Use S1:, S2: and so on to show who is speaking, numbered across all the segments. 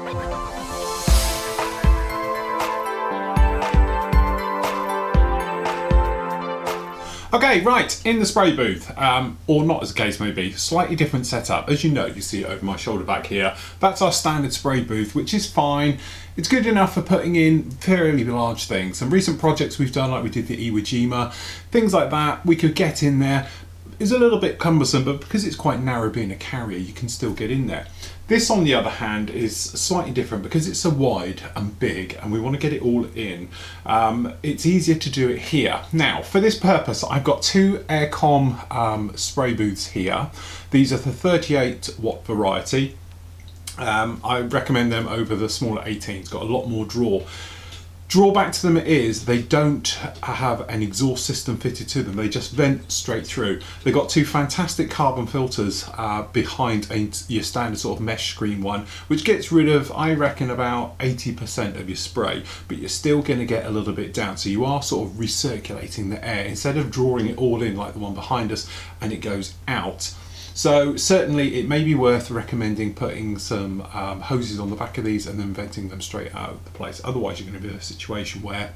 S1: Okay, right, in the spray booth, or not as the case may be, slightly different setup. As you know, you see it over my shoulder back here. That's our standard spray booth, which is fine. It's good enough for putting in fairly large things. Some recent projects we've done, like we did the Iwo Jima, things like that, we could get in there. It's a little bit cumbersome, but because it's quite narrow being a carrier, you can still get in there. This, on the other hand, is slightly different because it's so wide and big and we want to get it all in. It's easier to do it here. Now, for this purpose, I've got two Aircom spray booths here. These are the 38 watt variety. I recommend them over the smaller 18. It's got a lot more draw. Drawback to them is they don't have an exhaust system fitted to them. They just vent straight through. They've got two fantastic carbon filters behind your standard sort of mesh screen one, which gets rid of, I reckon, about 80% of your spray, but you're still going to get a little bit down. So you are sort of recirculating the air instead of drawing it all in like the one behind us and it goes out. So certainly it may be worth recommending putting some hoses on the back of these and then venting them straight out of the place. Otherwise you're going to be in a situation where,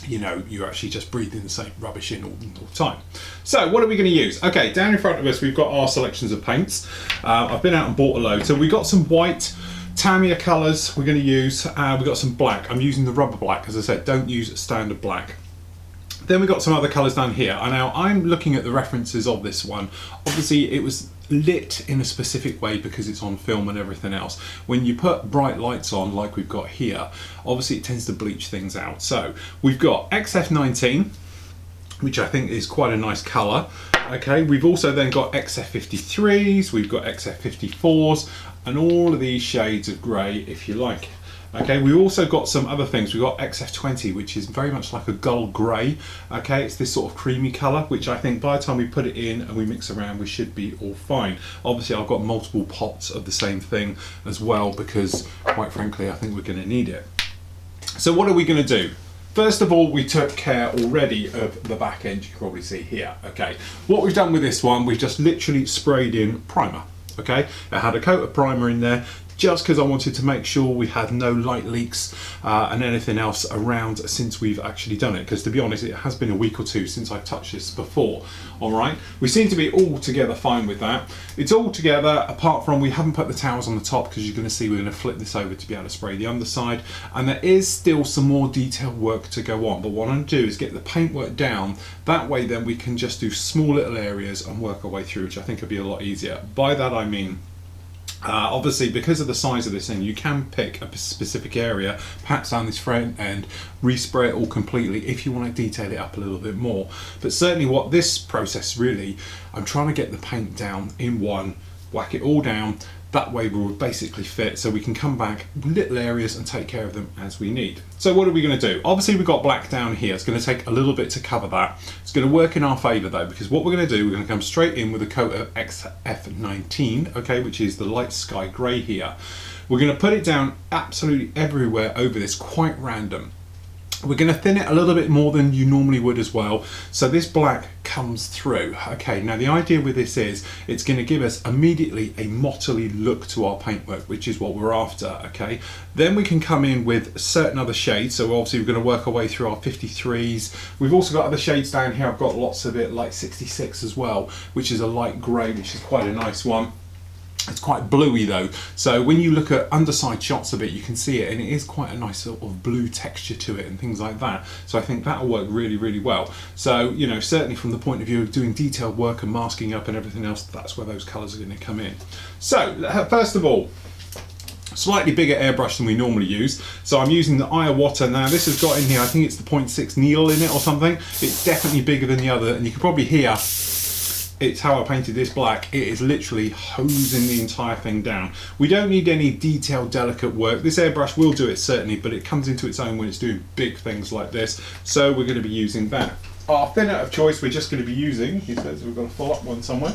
S1: you know, you're actually just breathing the same rubbish in all the time. So what are we going to use? Okay, down in front of us we've got our selections of paints. I've been out and bought a load. So we've got some white, Tamiya colours we're going to use. We've got some black. I'm using the rubber black. As I said, don't use standard black. Then we've got some other colours down here. And now I'm looking at the references of this one. Obviously it was lit in a specific way because it's on film and everything else. When you put bright lights on like we've got here, obviously it tends to bleach things out. So we've got XF19, which I think is quite a nice colour. Okay, we've also then got XF53s, we've got XF54s, and all of these shades of grey if you like. Okay, we also got some other things. We've got XF20, which is very much like a gull grey. Okay, it's this sort of creamy colour, which I think by the time we put it in and we mix around, we should be all fine. Obviously, I've got multiple pots of the same thing as well, because quite frankly, I think we're going to need it. So what are we going to do? First of all, we took care already of the back end, you can probably see here. Okay, what we've done with this one, we've just literally sprayed in primer. Okay, I had a coat of primer in there, just because I wanted to make sure we had no light leaks and anything else around since we've actually done it, because to be honest it has been a week or two since I've touched this before. Alright, we seem to be all together fine with that. It's all together apart from we haven't put the towels on the top, because you're going to see we're going to flip this over to be able to spray the underside, and there is still some more detailed work to go on, but what I'm going to do is get the paintwork down. That way then we can just do small little areas and work our way through, which I think will be a lot easier. By that I mean obviously, because of the size of this thing, you can pick a specific area, pat down this front end, respray it all completely if you want to detail it up a little bit more. But certainly what this process really, I'm trying to get the paint down in one, whack it all down, that way we'll basically fit, so we can come back little areas and take care of them as we need. So what are we going to do? Obviously we've got black down here. It's going to take a little bit to cover that. It's going to work in our favour though, because what we're going to do, we're going to come straight in with a coat of XF19, okay, which is the light sky grey here. We're going to put it down absolutely everywhere over this, quite random. We're going to thin it a little bit more than you normally would as well, so this black comes through. Okay, now the idea with this is it's going to give us immediately a mottly look to our paintwork, which is what we're after. Okay, then we can come in with certain other shades. So obviously we're going to work our way through our 53s. We've also got other shades down here. I've got lots of it, like 66 as well, which is a light grey, which is quite a nice one. It's quite bluey though, so when you look at underside shots of it, you can see it, and it is quite a nice sort of blue texture to it and things like that. So I think that'll work really, really well. So, you know, certainly from the point of view of doing detailed work and masking up and everything else, that's where those colours are going to come in. So, first of all, slightly bigger airbrush than we normally use. So I'm using the Iowata. Now this has got in here, I think it's the 0.6 Neil in it or something. It's definitely bigger than the other, and you can probably hear it's how I painted this black. It is literally hosing the entire thing down. We don't need any detailed, delicate work. This airbrush will do it certainly, but it comes into its own when it's doing big things like this. So we're going to be using that. Our thinner of choice we're just going to be using, he says we've got a full up one somewhere,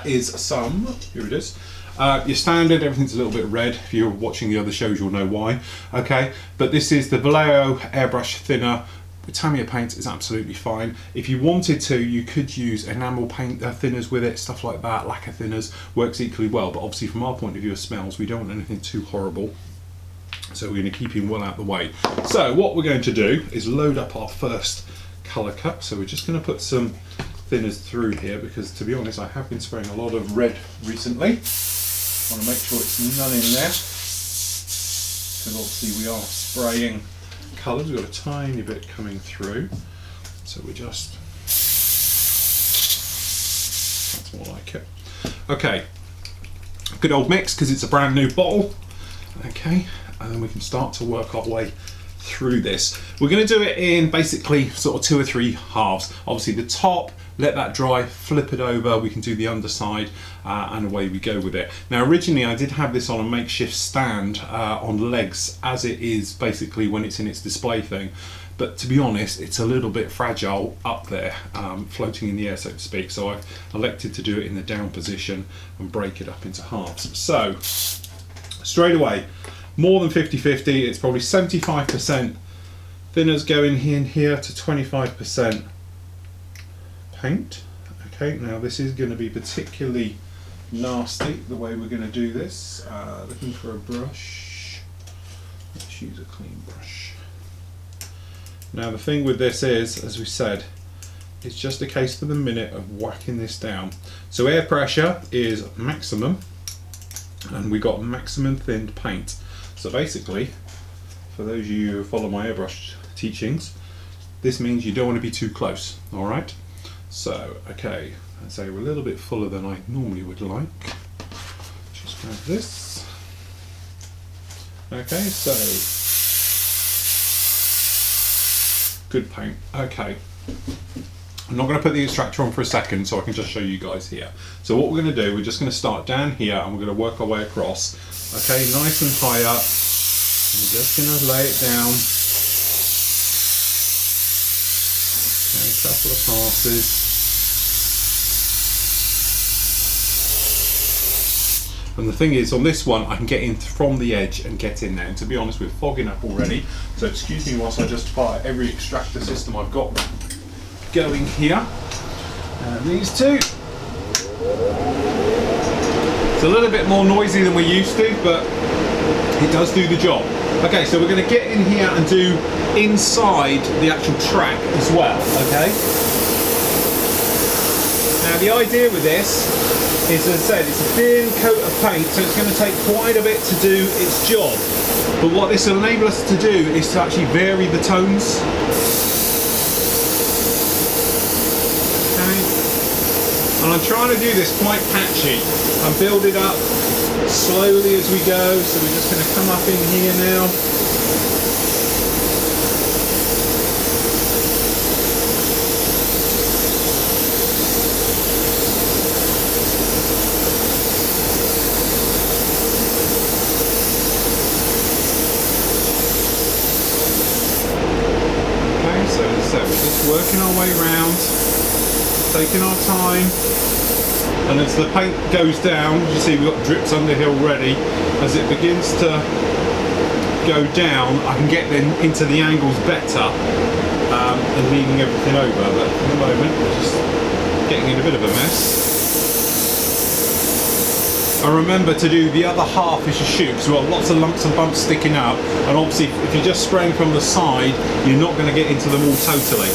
S1: is some, here it is, your standard, everything's a little bit red. If you're watching the other shows you'll know why. Okay, but this is the Bolero airbrush thinner with Tamiya paints is absolutely fine. If you wanted to, you could use enamel paint thinners with it, stuff like that. Lacquer thinners works equally well, but obviously from our point of view of smells, we don't want anything too horrible. So we're going to keep him well out of the way. So what we're going to do is load up our first colour cup. So we're just going to put some thinners through here, because to be honest, I have been spraying a lot of red recently. I want to make sure it's none in there, because obviously we are spraying colours. We've got a tiny bit coming through, so we just, that's more like it. Okay, good old mix, because it's a brand new bottle. Okay, and then we can start to work our way through this. We're going to do it in basically sort of 2 or 3 halves. Obviously the top, let that dry, flip it over, we can do the underside, and away we go with it. Now originally I did have this on a makeshift stand on legs, as it is basically when it's in its display thing, but to be honest it's a little bit fragile up there, floating in the air so to speak, so I've elected to do it in the down position and break it up into halves. So straight away, more than 50-50, it's probably 75% thinners going in here to 25% paint. Okay, now this is going to be particularly nasty the way we're going to do this. Looking for a brush. Let's use a clean brush. Now the thing with this is, as we said, it's just a case for the minute of whacking this down. So air pressure is maximum, and we got maximum thinned paint. So basically, for those of you who follow my airbrush teachings, this means you don't want to be too close, all right? So, okay, I'd say we're a little bit fuller than I normally would like. Just grab this. Okay, so, good paint. Okay, I'm not going to put the extractor on for a second, so I can just show you guys here. So what we're going to do, we're just going to start down here and we're going to work our way across. Okay, nice and high up. We're just going to lay it down. Okay, a couple of passes. And the thing is, on this one, I can get in from the edge and get in there. And to be honest, we're fogging up already. So excuse me whilst I just fire every extractor system I've got going here. These two. It's a little bit more noisy than we're used to, but it does do the job. Okay, so we're going to get in here and do inside the actual track as well, okay? Now the idea with this is, as I said, it's a thin coat of paint, so it's going to take quite a bit to do its job. But what this will enable us to do is to actually vary the tones. And I'm trying to do this quite patchy. I'm building up slowly as we go, so we're just going to come up in here now. Okay, so as I said, we're just working our way around, taking our time. And as the paint goes down, you see we've got drips under here already. As it begins to go down, I can get then into the angles better and leaning everything over. But at the moment, we're just getting in a bit of a mess. And remember to do the other half as you shoot, because we've got lots of lumps and bumps sticking up. And obviously, if you're just spraying from the side, you're not going to get into them all totally.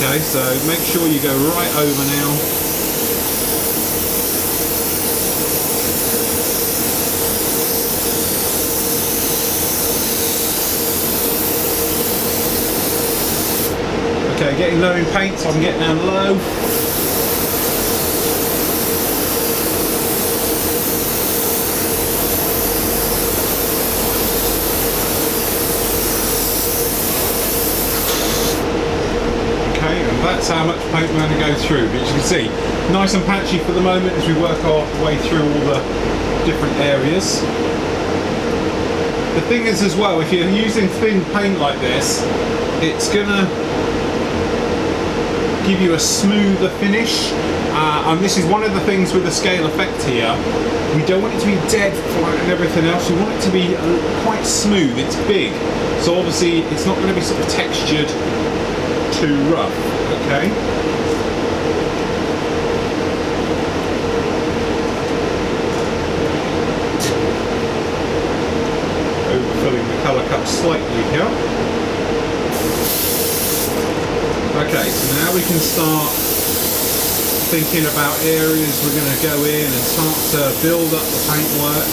S1: Okay, so make sure you go right over now. Okay, getting low in paint, so I can get down low. Okay, and that's how much paint we're going to go through. But as you can see, nice and patchy for the moment as we work our way through all the different areas. The thing is as well, if you're using thin paint like this, it's going to give you a smoother finish, and this is one of the things with the scale effect here. We don't want it to be dead flat and everything else. We want it to be quite smooth. It's big, so obviously it's not going to be sort of textured too rough, okay? Overfilling the colour cup slightly here. Okay, so now we can start thinking about areas we're going to go in and start to build up the paintwork.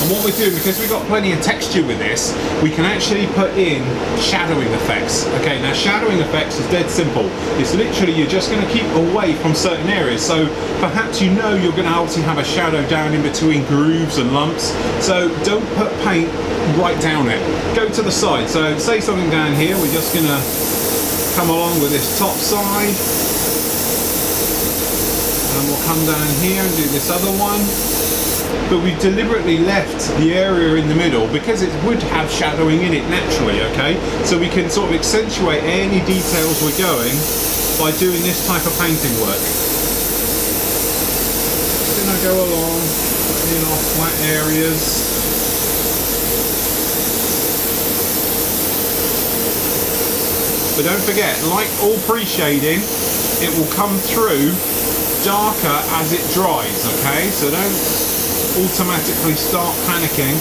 S1: And what we're doing, because we've got plenty of texture with this, we can actually put in shadowing effects. Okay, now shadowing effects is dead simple. It's literally, you're just going to keep away from certain areas. So perhaps you know you're going to obviously have a shadow down in between grooves and lumps. So don't put paint right down it. Go to the side. So say something down here, we're just going to come along with this top side. And we'll come down here and do this other one. But we've deliberately left the area in the middle because it would have shadowing in it naturally, okay? So we can sort of accentuate any details we're going by doing this type of painting work. Then I go along, putting in our flat areas. But don't forget, like all pre-shading, it will come through darker as it dries, okay? So don't automatically start panicking.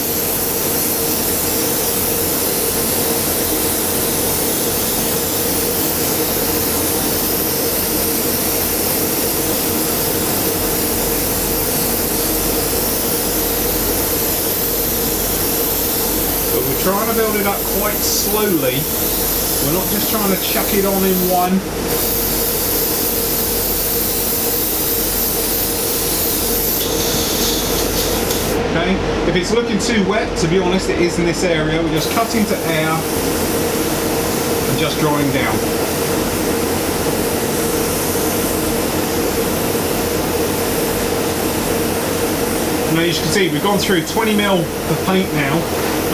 S1: But we're trying to build it up quite slowly. We're not just trying to chuck it on in one. Okay. If it's looking too wet, to be honest, it is in this area. We're just cutting to air and just drying down. Now as you can see, we've gone through 20 ml of paint now.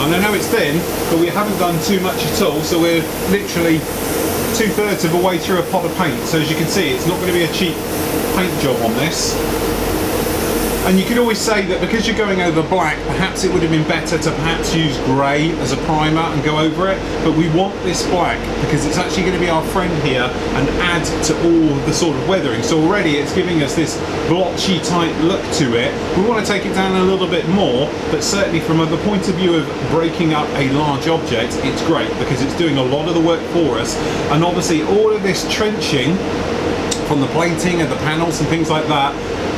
S1: And I know it's thin, but we haven't done too much at all, so we're literally 2/3 of the way through a pot of paint. So as you can see, it's not going to be a cheap paint job on this. And you could always say that because you're going over black, perhaps it would have been better to perhaps use grey as a primer and go over it, but we want this black because it's actually going to be our friend here and add to all the sort of weathering. So already it's giving us this blotchy type look to it. We want to take it down a little bit more, but certainly from the point of view of breaking up a large object, it's great because it's doing a lot of the work for us. And obviously all of this trenching from the plating and the panels and things like that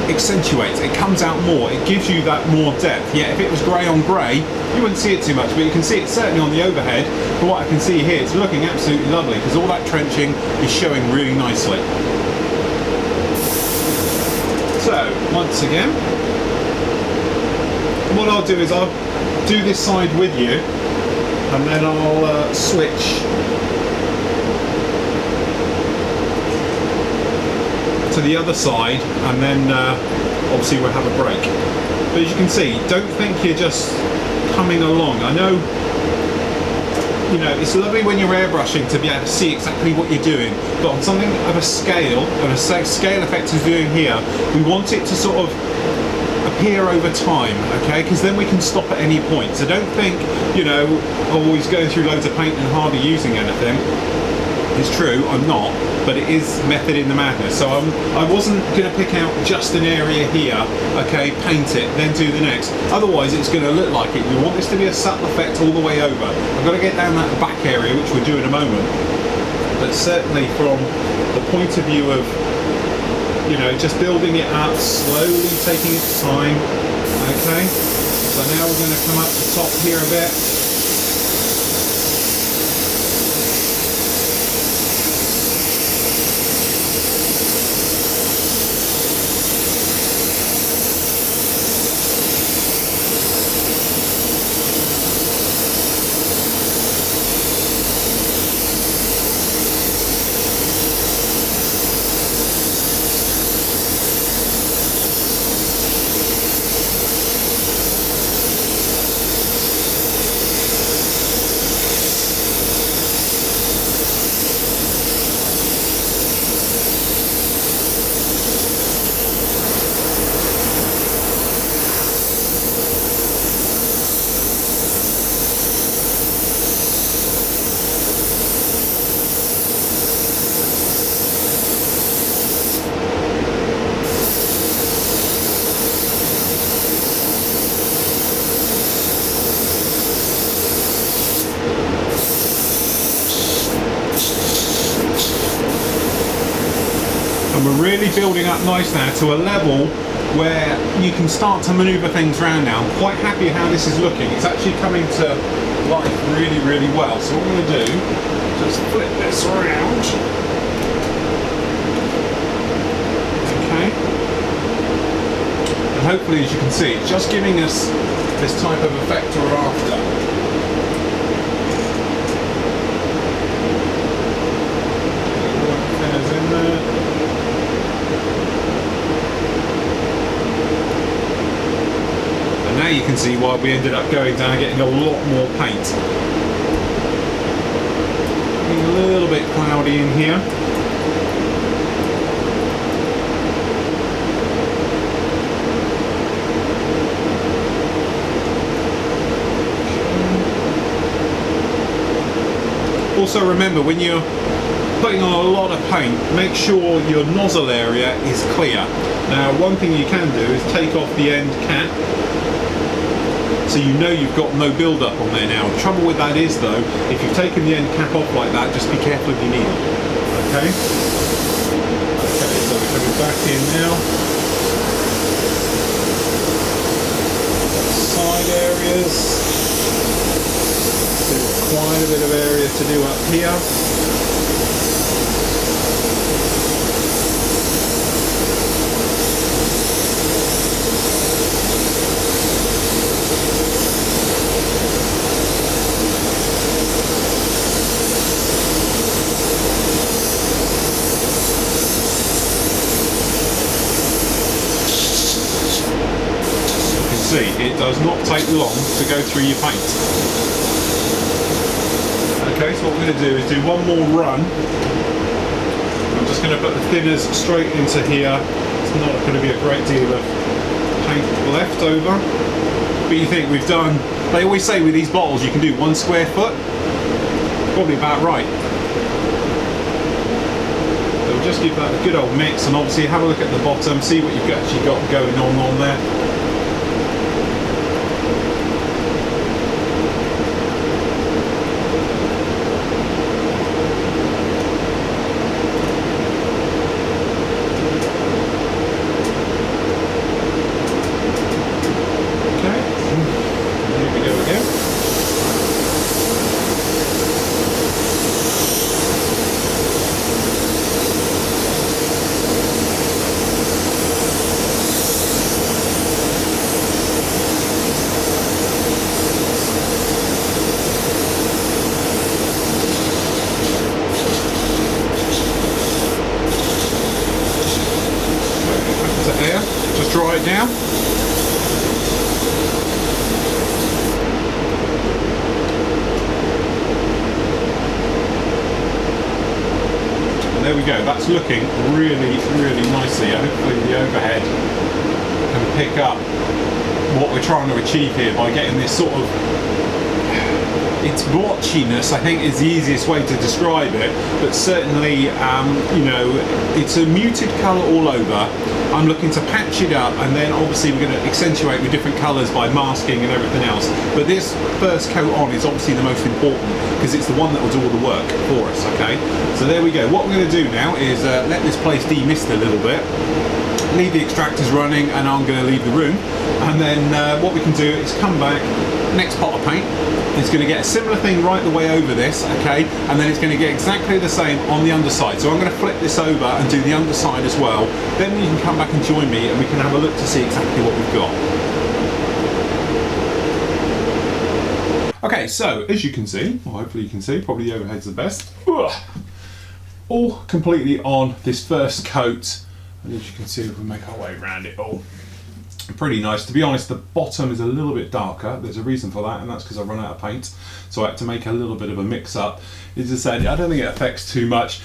S1: accentuates, it comes out more, it gives you that more depth. Yeah, if it was grey on grey, you wouldn't see it too much, but you can see it certainly on the overhead. From what I can see here, it's looking absolutely lovely because all that trenching is showing really nicely. So, once again, what I'll do is I'll do this side with you and then I'll switch to the other side, and then obviously we'll have a break. But as you can see, don't think you're just coming along. I know, you know, it's lovely when you're airbrushing to be able to see exactly what you're doing, but on something of a scale, and a scale effect is doing here, we want it to sort of appear over time, okay? Because then we can stop at any point. So don't think, you know, always going through loads of paint and hardly using anything. It's true, I'm not, but it is method in the madness. So I wasn't going to pick out just an area here, okay, paint it, then do the next. Otherwise it's going to look like it. We want this to be a subtle effect all the way over. I've got to get down that back area, which we'll do in a moment. But certainly from the point of view of, you know, just building it up, slowly taking its time, okay? So now we're going to come up the top here a bit. And we're really building up nice now to a level where you can start to maneuver things around now. I'm quite happy how this is looking. It's actually coming to life really, really well. So what I'm going to do, just flip this around. Okay. And hopefully, as you can see, it's just giving us this type of effect we're after. Now you can see why we ended up going down and getting a lot more paint. Getting a little bit cloudy in here. Also remember, when you're putting on a lot of paint, make sure your nozzle area is clear. Now, one thing you can do is take off the end cap, so you know you've got no build-up on there now. The trouble with that is, though, if you've taken the end cap off like that, just be careful of your needle. Okay? Okay, so we're coming back in now. Side areas. There's quite a bit of area to do up here. See, it does not take long to go through your paint. Okay, so what we're going to do is do one more run. I'm just going to put the thinners straight into here. It's not going to be a great deal of paint left over. But you think we've done, they always say with these bottles you can do 1 square foot. Probably about right. So we'll just give that a good old mix, and obviously have a look at the bottom, see what you've actually got going on there. Just draw it down. And there we go, that's looking really, really nicely. Hopefully the overhead can pick up what we're trying to achieve here by getting this sort of, its blotchiness, I think, is the easiest way to describe it, but certainly, you know, it's a muted colour all over. I'm looking to patch it up, and then obviously we're going to accentuate with different colours by masking and everything else. But this first coat on is obviously the most important, because it's the one that will do all the work for us, okay? So there we go. What we're going to do now is let this place demist a little bit, leave the extractors running, and I'm going to leave the room. And then what we can do is come back, next pot of paint, it's going to get a similar thing right the way over this, okay, and then it's going to get exactly the same on the underside. So I'm going to flip this over and do the underside as well. Then you can come back and join me and we can have a look to see exactly what we've got. Okay, so as you can see, or hopefully you can see, probably the overhead's the best. All completely on this first coat, and as you can see, if we make our way around it all, pretty nice. To be honest, the bottom is a little bit darker. There's a reason for that, and that's because I've run out of paint, so I had to make a little bit of a mix up. As I said, I don't think it affects too much.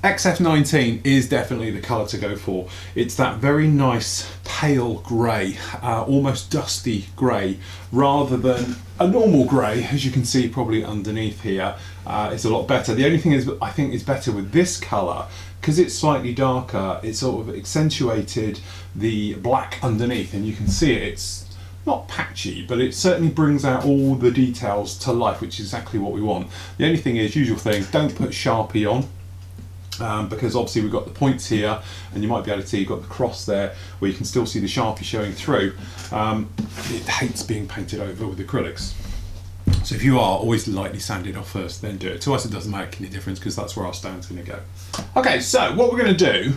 S1: XF19 is definitely the colour to go for. It's that very nice pale grey, almost dusty grey, rather than a normal grey, as you can see probably underneath here. It's a lot better. The only thing is, I think it's better with this colour, because it's slightly darker, it sort of accentuated the black underneath, and you can see it. It's not patchy, but it certainly brings out all the details to life, which is exactly what we want. The only thing is, usual thing, don't put Sharpie on. because obviously we've got the points here, and you might be able to see you've got the cross there where you can still see the Sharpie showing through. It hates being painted over with acrylics. So if you are, always lightly sand it off first, then do it. To us it doesn't make any difference because that's where our stand's going to go. Okay, so what we're going to do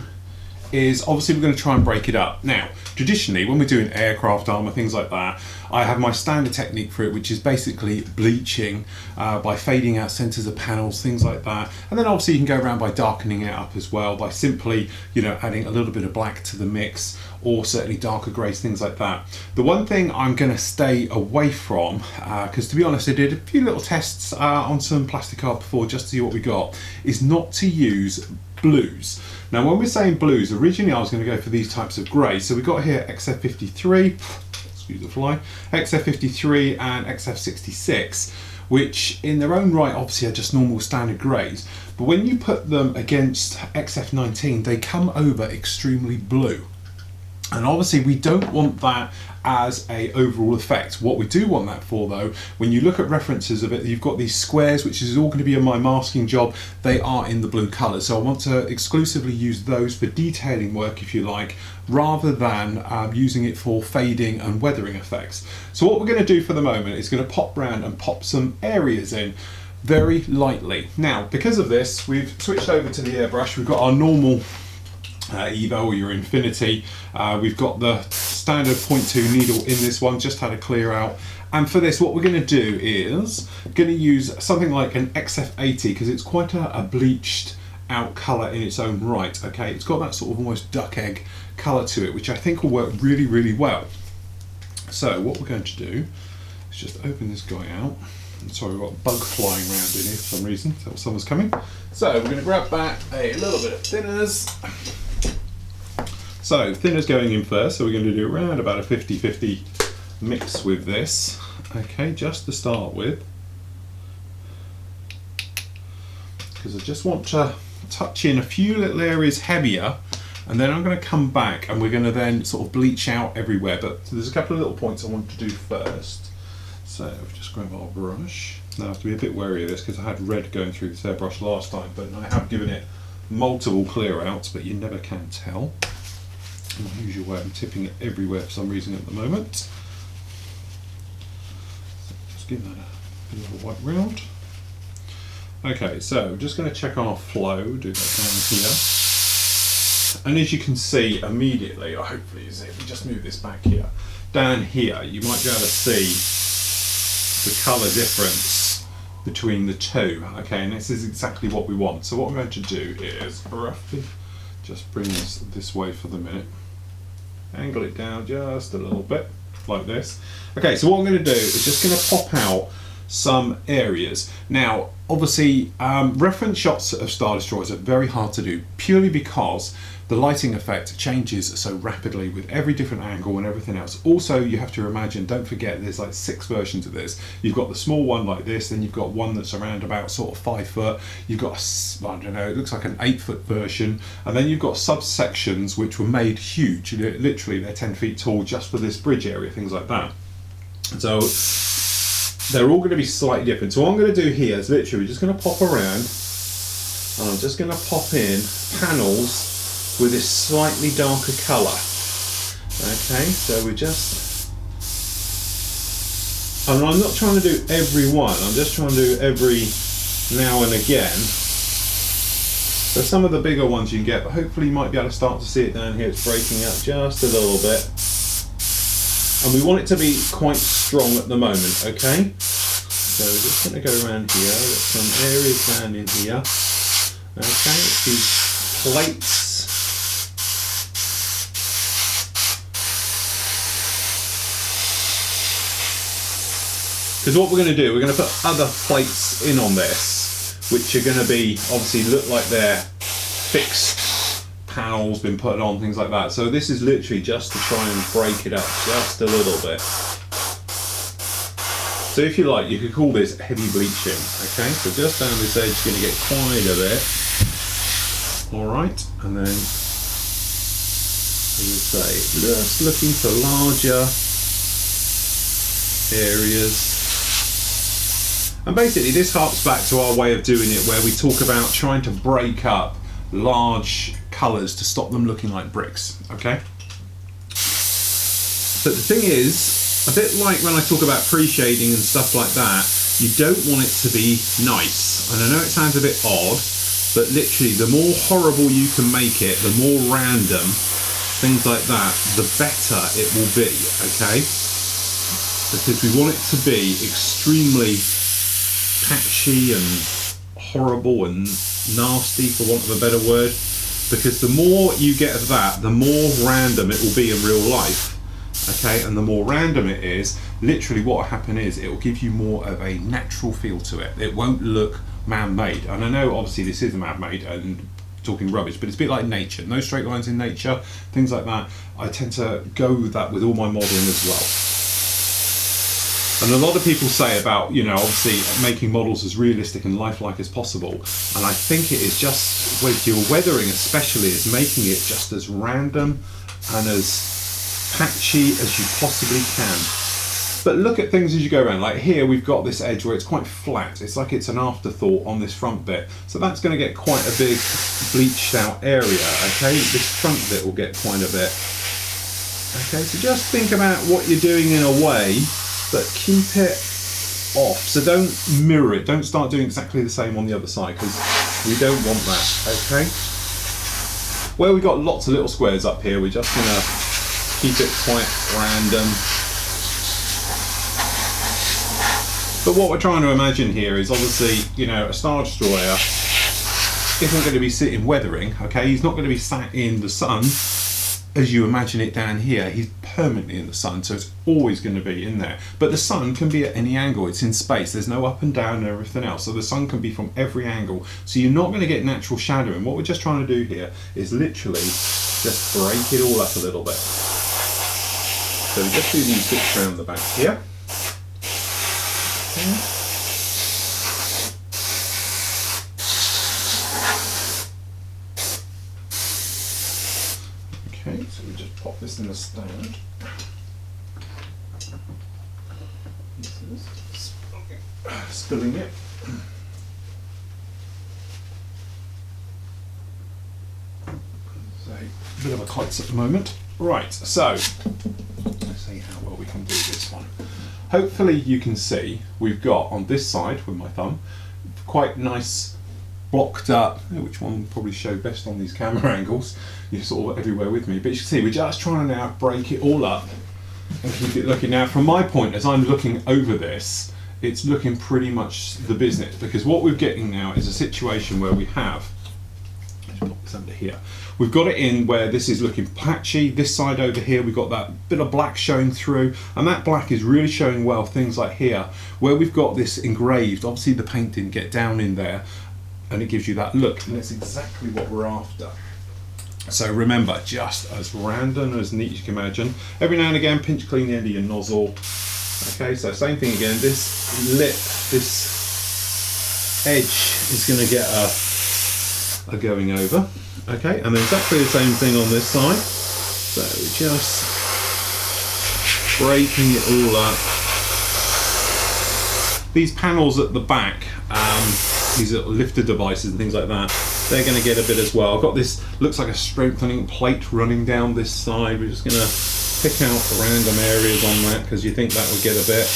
S1: is obviously we're going to try and break it up. Now, traditionally when we're doing aircraft armour, things like that, I have my standard technique for it, which is basically bleaching by fading out centres of panels, things like that. And then obviously you can go around by darkening it up as well, by simply, you know, adding a little bit of black to the mix, or certainly darker greys, things like that. The one thing I'm going to stay away from, because to be honest I did a few little tests on some plastic art before just to see what we got, is not to use blues. Now when we're saying blues, originally I was going to go for these types of greys. So we've got here XF53, excuse the fly, XF53 and XF66, which in their own right obviously are just normal standard greys, but when you put them against XF19 they come over extremely blue. And obviously we don't want that as a overall effect. What we do want that for though, when you look at references of it, you've got these squares, which is all going to be on my masking job, they are in the blue colour. So I want to exclusively use those for detailing work, if you like, rather than using it for fading and weathering effects. So what we're going to do for the moment is going to pop round and pop some areas in very lightly. Now, because of this, we've switched over to the airbrush. We've got our normal Evo or your Infinity. We've got the standard 0.2 needle in this one, just had a clear out. And for this, what we're going to do is going to use something like an XF80 because it's quite a bleached out colour in its own right. Okay, it's got that sort of almost duck egg colour to it, which I think will work really, really well. So what we're going to do is just open this guy out. Sorry, we've got a bug flying around in here for some reason. So someone's coming. So we're going to grab back a little bit of thinners. So thinners going in first, so we're going to do around about a 50-50 mix with this. Okay, just to start with. Because I just want to touch in a few little areas heavier, and then I'm going to come back and we're going to then sort of bleach out everywhere. But there's a couple of little points I want to do first. So just grab our brush. Now I have to be a bit wary of this because I had red going through this airbrush last time, but I have given it multiple clear outs, but you never can tell. Unusual way, I'm tipping it everywhere for some reason at the moment. So just give that a bit of a wipe round. Okay, so just going to check on our flow, do that down here. And as you can see immediately, or hopefully if we just move this back here, down here you might be able to see the colour difference between the two. Okay, and this is exactly what we want. So what I'm going to do is roughly just bring this way for the minute. Angle it down just a little bit, like this. Okay, so what I'm going to do is just going to pop out some areas. Now, obviously, reference shots of Star Destroyers are very hard to do, purely because the lighting effect changes so rapidly with every different angle and everything else. Also, you have to imagine, don't forget, there's like 6 versions of this. You've got the small one like this, then you've got one that's around about sort of 5 foot. You've got, I don't know, it looks like an 8-foot version. And then you've got subsections which were made huge. Literally, they're 10 feet tall just for this bridge area, things like that. So they're all going to be slightly different. So what I'm going to do here is literally just going to pop around and I'm just going to pop in panels with this slightly darker colour. Okay, so we're just, and I'm not trying to do every one, I'm just trying to do every now and again. So some of the bigger ones you can get, but hopefully you might be able to start to see it down here. It's breaking up just a little bit. And we want it to be quite strong at the moment, okay? So we're just going to go around here, got some areas down in here. Okay, these plates. Because what we're going to do, we're going to put other plates in on this, which are going to be, obviously look like they're fixed panels been put on, things like that. So this is literally just to try and break it up just a little bit. So if you like, you could call this heavy bleaching. Okay, so just down this edge, you're going to get quite a bit. All right, and then, as I say, just looking for larger areas. And basically this harks back to our way of doing it, where we talk about trying to break up large colours to stop them looking like bricks, okay? But the thing is, a bit like when I talk about pre-shading and stuff like that, you don't want it to be nice. And I know it sounds a bit odd, but literally the more horrible you can make it, the more random, things like that, the better it will be, okay? Because we want it to be extremely patchy and horrible and nasty, for want of a better word, because the more you get of that, the more random it will be in real life, okay? And the more random it is, literally what will happen is it will give you more of a natural feel to it. It won't look man-made. And I know obviously this is man-made and talking rubbish, but it's a bit like nature. No straight lines in nature, things like that. I tend to go with that with all my modelling as well. And a lot of people say about, you know, obviously making models as realistic and lifelike as possible. And I think it is just, with your weathering especially, is making it just as random and as patchy as you possibly can. But look at things as you go around. Like here we've got this edge where it's quite flat. It's like it's an afterthought on this front bit. So that's going to get quite a big bleached out area, okay? This front bit will get quite a bit. Okay, so just think about what you're doing in a way, but keep it off. So don't mirror it. Don't start doing exactly the same on the other side, because we don't want that, okay? Where we've got lots of little squares up here, we're just going to keep it quite random. But what we're trying to imagine here is obviously, you know, a Star Destroyer isn't going to be sitting weathering, okay? He's not going to be sat in the sun as you imagine it down here. He's permanently in the sun, so it's always going to be in there. But the sun can be at any angle. It's in space. There's no up and down and everything else. So the sun can be from every angle. So you're not going to get natural shadowing. What we're just trying to do here is literally just break it all up a little bit. So we just do these bits around the back here. Okay, so we just pop this in the stand. Spilling it. So, a bit of a klutz at the moment. Right, so let's see how well we can do this one. Hopefully you can see we've got on this side with my thumb quite nice blocked up, which one will probably show best on these camera angles. You're sort of everywhere with me, but you can see we're just trying to now break it all up and keep it looking. Now from my point, as I'm looking over this, it's looking pretty much the business, because what we're getting now is a situation where we have, let's put this under here, we've got it in where this is looking patchy. This side over here we've got that bit of black showing through, and that black is really showing well. Things like here where we've got this engraved, obviously the paint didn't get down in there, and it gives you that look, and that's exactly what we're after. So remember, just as random as neat as you can imagine. Every now and again pinch clean the end of your nozzle. Okay, so same thing again, this lip, this edge is going to get a going over. Okay, and then exactly the same thing on this side. So just breaking it all up. These panels at the back, these are lifter devices and things like that, they're going to get a bit as well. I've got this, looks like a strengthening plate running down this side. We're just going to pick out random areas on that because you think that would get a bit.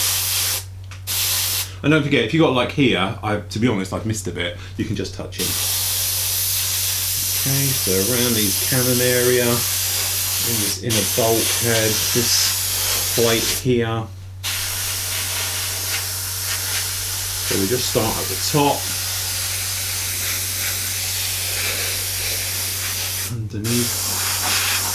S1: And don't forget, if you got like here, to be honest, I've missed a bit, you can just touch it. Okay, so around these cannon area, in this inner bulkhead, this plate here. So we just start at the top. Underneath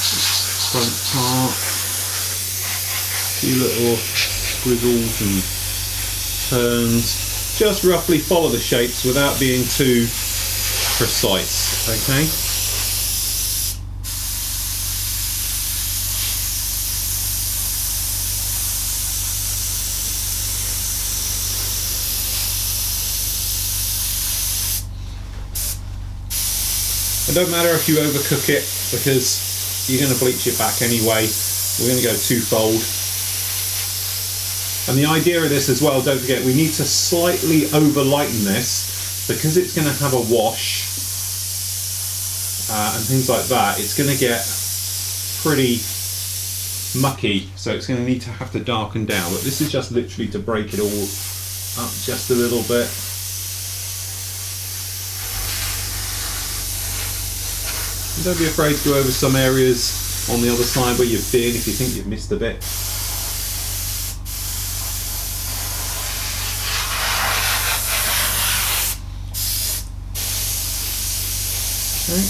S1: this front part. A few little squiggles and turns. Just roughly follow the shapes without being too precise, okay? It don't matter if you overcook it, because you're going to bleach it back anyway. We're going to go twofold. And the idea of this as well, don't forget, we need to slightly over lighten this, because it's going to have a wash. and things like that, it's going to get pretty mucky, so it's going to need to have to darken down. But this is just literally to break it all up just a little bit. And don't be afraid to go over some areas on the other side where you've been if you think you've missed a bit. Okay.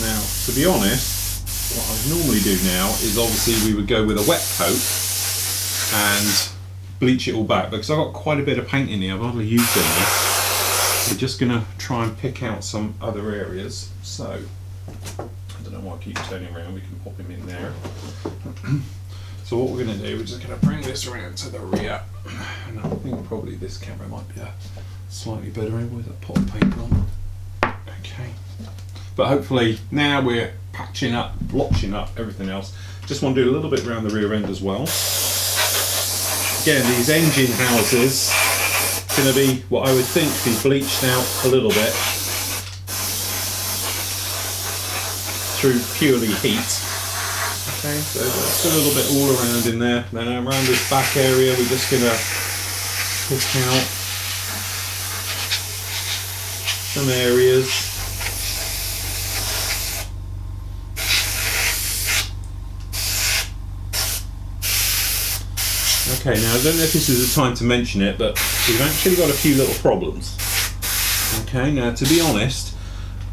S1: Now, to be honest, what I normally do now is obviously we would go with a wet coat and bleach it all back, because I've got quite a bit of paint in here. I've hardly used any. We're just going to try and pick out some other areas. So, I don't know why I keep turning around, we can pop him in there. So what we're going to do, we're just going to bring this around to the rear. And I think probably this camera might be a slightly better angle with a pot of paint on. Okay. But hopefully now we're patching up, blotching up everything else. Just want to do a little bit around the rear end as well. Again, these engine houses going to be what I would think be bleached out a little bit through purely heat. Okay, so that's a little bit all around in there. Then around this back area we're just going to pick out some areas. Okay, now I don't know if this is the time to mention it, but we've actually got a few little problems. Okay, now to be honest,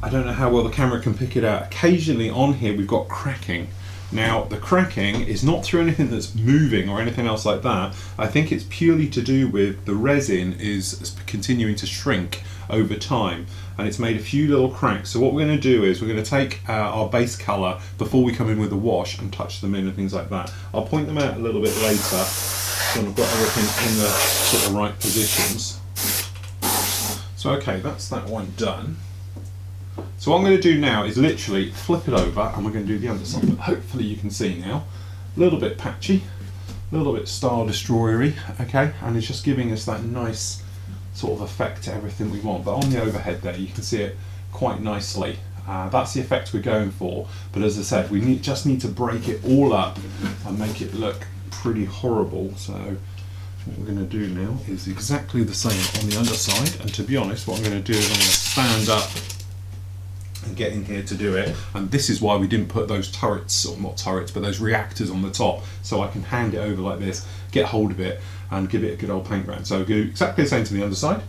S1: I don't know how well the camera can pick it out. Occasionally on here we've got cracking. Now the cracking is not through anything that's moving or anything else like that. I think it's purely to do with the resin is continuing to shrink over time, and it's made a few little cracks. So what we're going to do is we're going to take our base colour before we come in with the wash and touch them in and things like that. I'll point them out a little bit later when I've got everything in the sort of right positions. So okay, that's that one done. So what I'm going to do now is literally flip it over and we're going to do the other side. But hopefully you can see now, a little bit patchy, a little bit star destroyery, okay, and it's just giving us that nice sort of effect to everything we want. But on the overhead there you can see it quite nicely. That's the effect we're going for, but as I said, we just need to break it all up and make it look pretty horrible. So what we're going to do now is exactly the same on the underside, and to be honest what I'm going to do is I'm going to stand up and get in here to do it, and this is why we didn't put those turrets, or not turrets, but those reactors on the top, so I can hand it over like this, get hold of it and give it a good old paint round. So do exactly the same to the underside.